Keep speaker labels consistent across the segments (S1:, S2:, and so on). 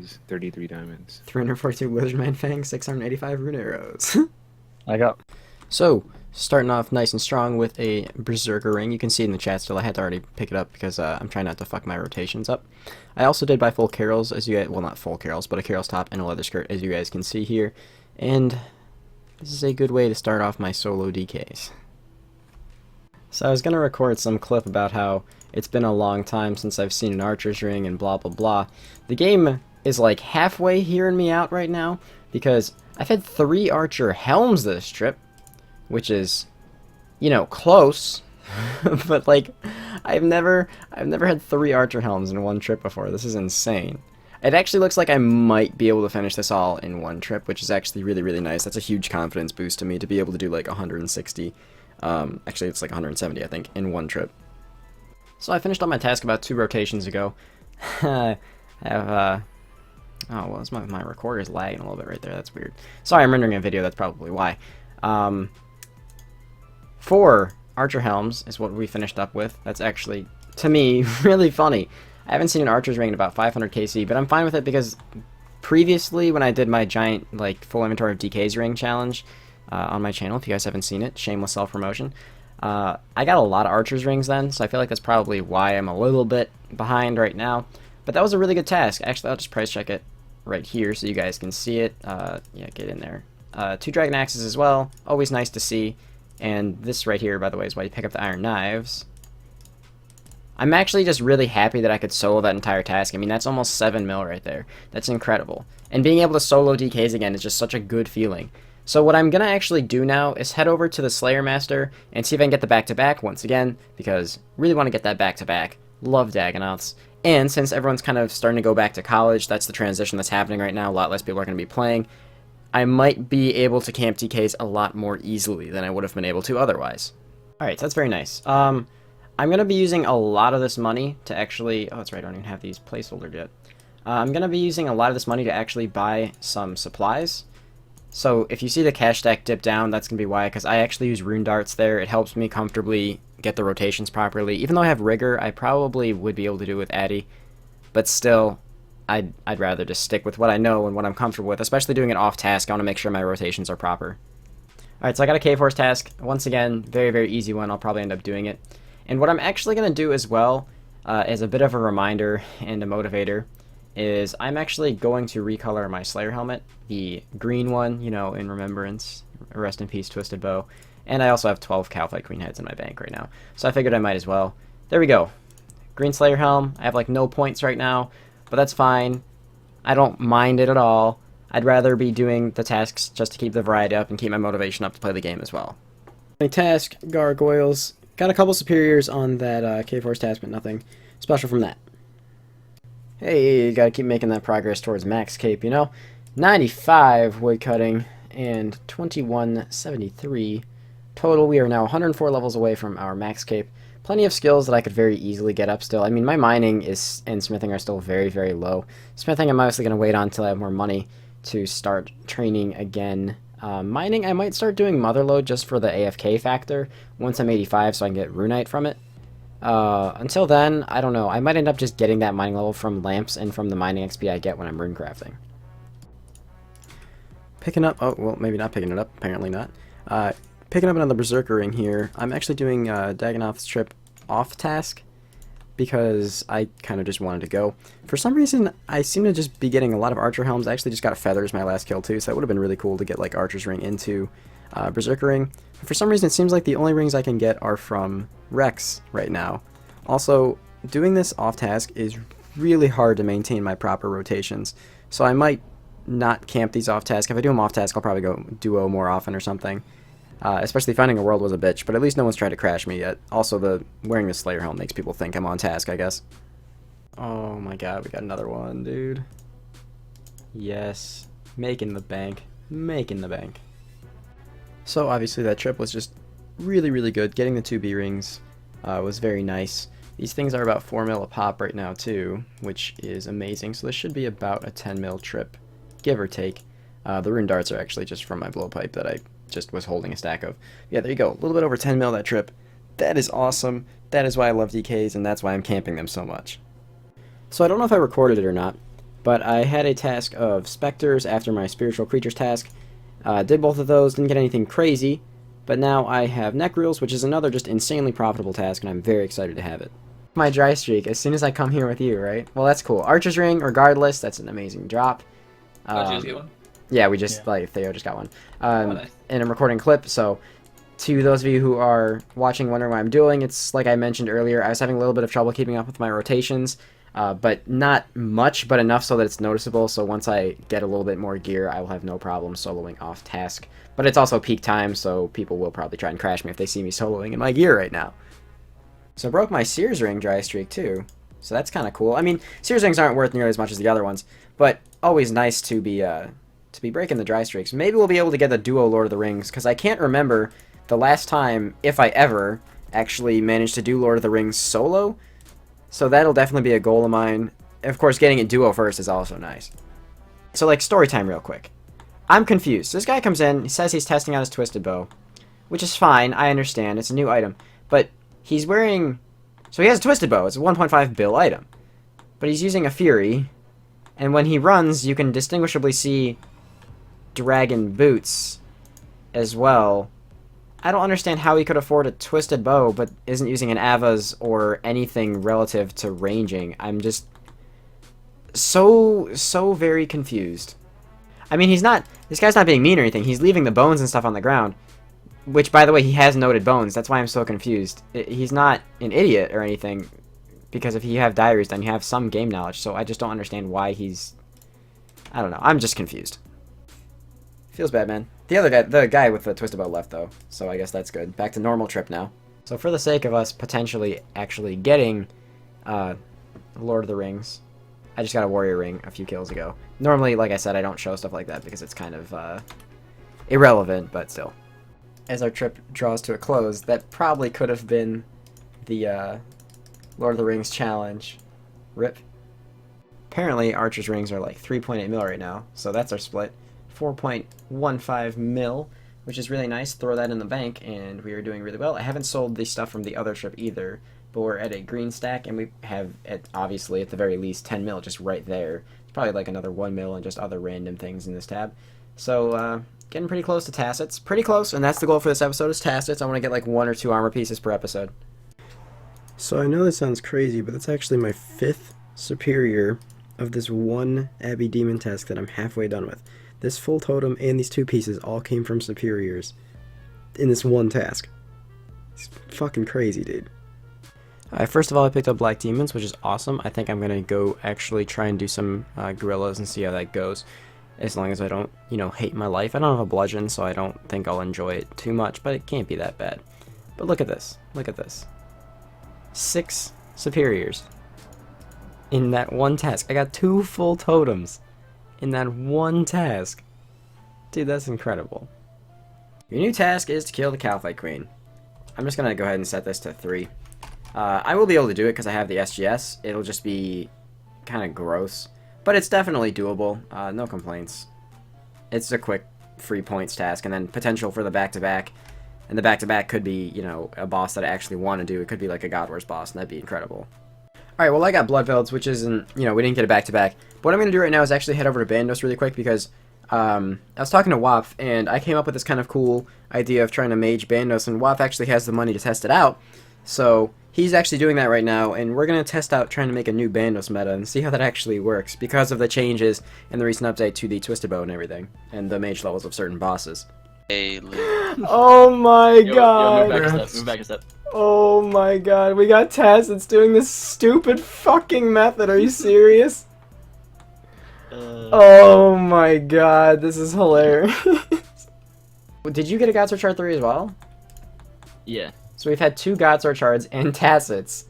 S1: keys, 33 diamonds.
S2: 342 Wizardman Fangs, 685 Rune Arrows.
S3: I got.
S2: So, starting off nice and strong with a Berserker Ring. You can see it in the chat still. I had to already pick it up because I'm trying not to fuck my rotations up. I also did buy full Carols, as you guys, well, not full Carols, but a Carol's top and a leather skirt, as you guys can see here. And this is a good way to start off my solo DKs. So I was going to record some clip about how it's been a long time since I've seen an Archer's Ring and blah blah blah. The game is like halfway hearing me out right now because I've had 3 Archer Helms this trip, which is, you know, close, but like I've never had 3 Archer Helms in one trip before. This is insane. It actually looks like I might be able to finish this all in one trip, which is actually really, really nice. That's a huge confidence boost to me to be able to do like 160. Actually, it's like 170, I think, in one trip. So I finished up my task about 2 rotations ago. I have, oh, well, my recorder's lagging a little bit right there. That's weird. Sorry, I'm rendering a video. That's probably why. 4 Archer Helms is what we finished up with. That's actually, to me, really funny. I haven't seen an Archer's Ring in about 500 KC, but I'm fine with it because previously when I did my giant, like, full inventory of DK's ring challenge on my channel, if you guys haven't seen it, shameless self-promotion, I got a lot of Archer's Rings then, so I feel like that's probably why I'm a little bit behind right now. But that was a really good task. Actually, I'll just price check it right here so you guys can see it. Yeah, get in there. 2 Dragon Axes as well, always nice to see. And this right here, by the way, is why you pick up the Iron Knives. I'm actually just really happy that I could solo that entire task. I mean, that's almost 7 mil right there. That's incredible. And being able to solo DKs again is just such a good feeling. So what I'm going to actually do now is head over to the Slayer Master and see if I can get the back-to-back once again, because really want to get that back-to-back. Love Dagonauts. And since everyone's kind of starting to go back to college, that's the transition that's happening right now. A lot less people are going to be playing. I might be able to camp DKs a lot more easily than I would have been able to otherwise. Alright, so that's very nice. I'm going to be using a lot of this money to actually... Oh, that's right, I don't even have these placeholdered yet. I'm going to be using a lot of this money to actually buy some supplies. So if you see the cash stack dip down, that's going to be why, because I actually use rune darts there. It helps me comfortably get the rotations properly. Even though I have rigor, I probably would be able to do it with Addy. But still, I'd rather just stick with what I know and what I'm comfortable with, especially doing it off task. I want to make sure my rotations are proper. Alright, so I got a K-Force task. Once again, very, very easy one. I'll probably end up doing it. And what I'm actually going to do as well, as a bit of a reminder and a motivator, is I'm actually going to recolor my Slayer helmet, the green one, you know, in remembrance. Rest in peace, Twisted Bow. And I also have 12 Cowfight Queen heads in my bank right now, so I figured I might as well. There we go. Green Slayer helm. I have like no points right now, but that's fine. I don't mind it at all. I'd rather be doing the tasks just to keep the variety up and keep my motivation up to play the game as well. My task, Gargoyles. Got a couple superiors on that K-Force task, but nothing special from that. Hey, gotta keep making that progress towards max cape, you know? 95 wood cutting and 2173 total. We are now 104 levels away from our max cape. Plenty of skills that I could very easily get up still. I mean, my mining and smithing are still very, very low. Smithing I'm obviously going to wait on until I have more money to start training again. Mining, I might start doing Motherlode just for the AFK factor once I'm 85 so I can get Runite from it. Until then, I don't know. I might end up just getting that mining level from lamps and from the mining XP I get when I'm runecrafting. Picking up, oh, well, maybe not picking it up, apparently not. Picking up another Berserker Ring here. I'm actually doing Dagonauts trip off task because I kind of just wanted to go. For some reason, I seem to just be getting a lot of Archer Helms. I actually just got a Feathers my last kill too, so that would have been really cool to get like Archer's Ring into Berserker Ring. For some reason, it seems like the only rings I can get are from Rex right now. Also, doing this off task is really hard to maintain my proper rotations, so I might not camp these off task. If I do them off task, I'll probably go duo more often or something. Especially finding a world was a bitch, but at least no one's tried to crash me yet. Also, wearing the Slayer helm makes people think I'm on task, I guess. Oh my god, we got another one, dude. Yes. Making the bank. Making the bank. So, obviously, that trip was just really, really good. Getting the 2 B rings was very nice. These things are about 4 mil a pop right now, too, which is amazing. So, this should be about a 10 mil trip, give or take. The rune darts are actually just from my blowpipe that I just was holding a stack of. Yeah, there you go. A little bit over 10 mil that trip. That is awesome. That is why I love DKs, and that's why I'm camping them so much. So I don't know if I recorded it or not, But I had a task of Spectres after my Spiritual Creatures task. Did both of those, didn't get anything crazy, but now I have Neck Reels, which is another just insanely profitable task, and I'm very excited to have it. My dry streak as soon as I come here with you, right? Well, that's cool. Archer's Ring, regardless, that's an amazing drop.
S1: Did you just get one?
S2: Yeah, we just, like, Theo just got one.
S1: Nice.
S2: And I'm recording a clip, so to those of you who are watching wondering what I'm doing, it's like I mentioned earlier, I was having a little bit of trouble keeping up with my rotations, but not much, but enough so that it's noticeable, so once I get a little bit more gear, I will have no problem soloing off task. But it's also peak time, so people will probably try and crash me if they see me soloing in my gear right now. So I broke my Sears Ring dry streak too, so that's kind of cool. I mean, Sears Rings aren't worth nearly as much as the other ones, but always nice to be breaking the dry streaks. Maybe we'll be able to get the duo Lord of the Rings, because I can't remember the last time, if I ever, actually managed to do Lord of the Rings solo. So that'll definitely be a goal of mine. Of course, getting it duo first is also nice. So, like, story time real quick. I'm confused. This guy comes in, he says he's testing out his Twisted Bow, which is fine, I understand, it's a new item. But he's wearing... So he has a Twisted Bow, it's a 1.5 bill item. But he's using a Fury, and when he runs, you can distinguishably see dragon boots as well. I don't understand how he could afford a Twisted Bow, but isn't using an Ava's or anything relative to ranging. I'm just so very confused. I mean, this guy's not being mean or anything. He's leaving the bones and stuff on the ground, which, by the way, he has noted bones. That's why I'm so confused. He's not an idiot or anything, because if you have diaries, then you have some game knowledge, so I just don't understand why he's... I don't know. I'm just confused. Feels bad, man. The guy with the Twisted Bow left, though, so I guess that's good. Back to normal trip now. So for the sake of us potentially actually getting Lord of the Rings, I just got a Warrior Ring a few kills ago. Normally, like I said, I don't show stuff like that because it's kind of irrelevant, but still. As our trip draws to a close, that probably could have been the Lord of the Rings challenge. RIP. Apparently, Archer's Rings are like 3.8 mil right now, so that's our split. 4.15 mil, which is really nice. Throw that in the bank, and we are doing really well. I haven't sold the stuff from the other trip either, but we're at a green stack, and we have, obviously, at the very least, 10 mil just right there. It's probably like another 1 mil and just other random things in this tab. So, getting pretty close to Tacits. Pretty close, and that's the goal for this episode is Tacits. I want to get like 1 or 2 armor pieces per episode.
S3: So I know this sounds crazy, but that's actually my 5th superior of this one Abbey Demon task that I'm halfway done with. This full totem and these 2 pieces all came from superiors in this one task. It's fucking crazy, dude.
S2: First of all, I picked up Black Demons, which is awesome. I think I'm going to go actually try and do some gorillas and see how that goes. As long as I don't, hate my life. I don't have a bludgeon, so I don't think I'll enjoy it too much, but it can't be that bad. But look at this. Look at this. 6 superiors in that one task. I got 2 full totems in that one task. Dude, that's incredible. Your new task is to kill the Calphite Queen. I'm just going to go ahead and set this to 3. I will be able to do it because I have the SGS. It'll just be kind of gross. But it's definitely doable. No complaints. It's a quick free points task, and then potential for the back-to-back. And the back-to-back could be, a boss that I actually want to do. It could be like a God Wars boss, and that'd be incredible. Alright, well I got Bloodvelds, which isn't, we didn't get a back-to-back. But what I'm going to do right now is actually head over to Bandos really quick, because I was talking to Waf, and I came up with this kind of cool idea of trying to mage Bandos, and Waf actually has the money to test it out. So he's actually doing that right now, and we're going to test out trying to make a new Bandos meta and see how that actually works, because of the changes and the recent update to the Twisted Bow and everything, and the mage levels of certain bosses.
S4: Hey,
S2: Oh my god!
S4: move back a step.
S2: Oh my god, we got Tacits doing this stupid fucking method, are you serious? Oh my god, this is hilarious. Did you get a God Sword Shard 3 as well?
S4: Yeah.
S2: So we've had 2 God Sword Shards and Tacits,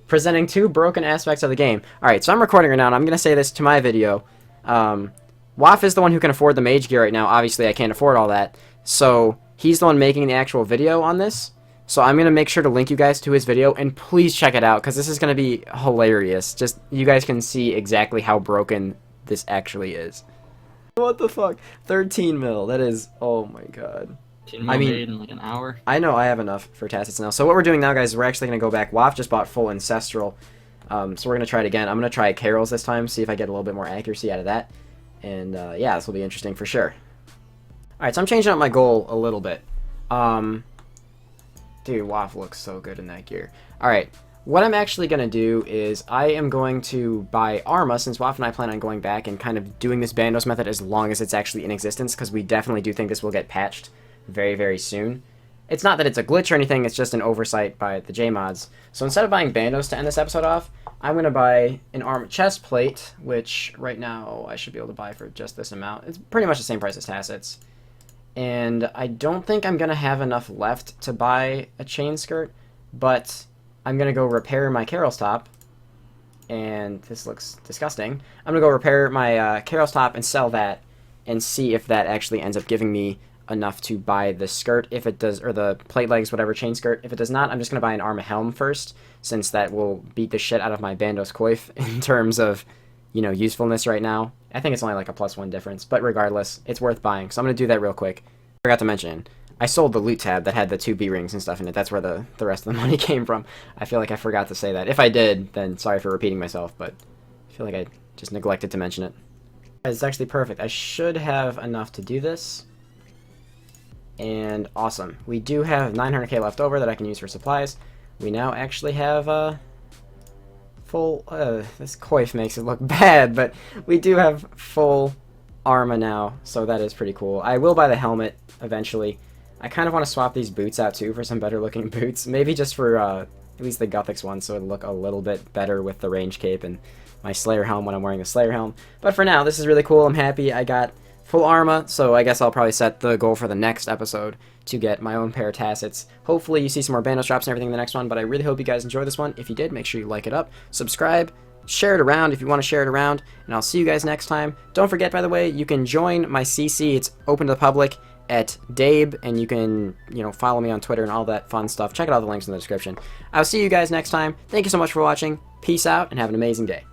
S2: presenting 2 broken aspects of the game. Alright, so I'm recording right now, and I'm going to say this to my video. Waf is the one who can afford the mage gear right now. Obviously, I can't afford all that. So he's the one making the actual video on this. So I'm going to make sure to link you guys to his video, and please check it out, because this is going to be hilarious. Just, you guys can see exactly how broken this actually is. What the fuck? 13 mil, that is, oh my god.
S4: I mean, in like an hour.
S2: I know I have enough for Tacits now. So what we're doing now, guys, is we're actually going to go back. Waf just bought full Ancestral. So we're going to try it again. I'm going to try Carol's this time, see if I get a little bit more accuracy out of that. And yeah, this will be interesting for sure. Alright, so I'm changing up my goal a little bit. Dude, Waff looks so good in that gear. Alright, what I'm actually going to do is I am going to buy Arma, since Waff and I plan on going back and kind of doing this Bandos method as long as it's actually in existence, because we definitely do think this will get patched very, very soon. It's not that it's a glitch or anything, it's just an oversight by the JMods. So instead of buying Bandos to end this episode off, I'm going to buy an Arma chest plate, which right now I should be able to buy for just this amount. It's pretty much the same price as Tacit's. And I don't think I'm going to have enough left to buy a chain skirt, but I'm going to go repair my Carol's top. And this looks disgusting. I'm going to go repair my Carol's top and sell that and see if that actually ends up giving me enough to buy the skirt. If it does, or the plate legs, whatever, chain skirt. If it does not, I'm just going to buy an Arma helm first, since that will beat the shit out of my Bandos coif in terms of, you know, usefulness right now. I think it's only like a +1 difference, but regardless, it's worth buying. So I'm going to do that real quick. I forgot to mention, I sold the loot tab that had the 2 B rings and stuff in it. That's where the rest of the money came from. I feel like I forgot to say that. If I did, then sorry for repeating myself, but I feel like I just neglected to mention it. It's actually perfect. I should have enough to do this. And awesome. We do have 900k left over that I can use for supplies. We now actually have full... this coif makes it look bad, but we do have full Arma now, so that is pretty cool. I will buy the helmet eventually. I kind of want to swap these boots out too for some better looking boots. Maybe just for at least the Guthix one, so it'll look a little bit better with the range cape and my Slayer helm when I'm wearing the Slayer helm. But for now, this is really cool. I'm happy I got full Arma, so I guess I'll probably set the goal for the next episode to get my own pair of Tacits. Hopefully you see some more Bandos drops and everything in the next one, but I really hope you guys enjoy this one. If you did, make sure you like it up, subscribe, share it around if you want to share it around, and I'll see you guys next time. Don't forget, by the way, you can join my CC. It's open to the public at Dabe, and you can, you know, follow me on Twitter and all that fun stuff. Check out all the links in the description. I'll see you guys next time. Thank you so much for watching. Peace out, and have an amazing day.